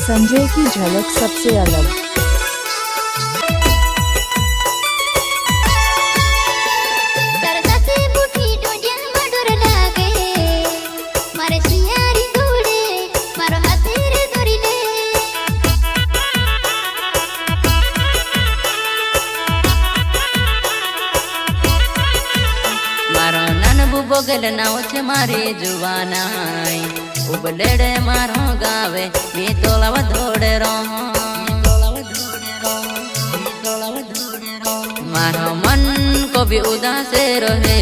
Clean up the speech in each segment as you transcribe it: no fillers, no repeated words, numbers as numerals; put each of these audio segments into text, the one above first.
संजय की झलक सबसे अलग। बोगल नाव छे मारी जुवानाई उबलेड़े मारो गावे मी तोलाव धोड़े रो मारो मन को भी उदास रहे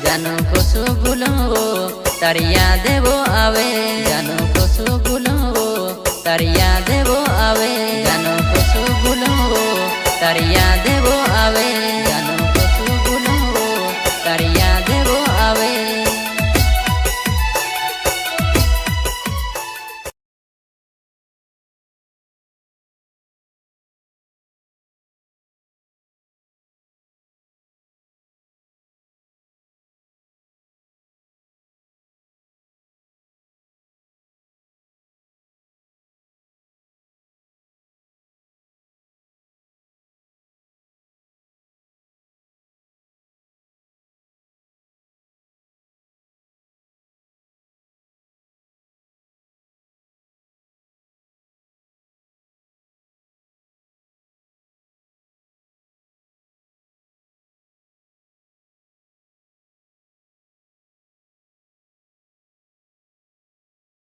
जानो को सुबुलो तारी याद वो आवे जानो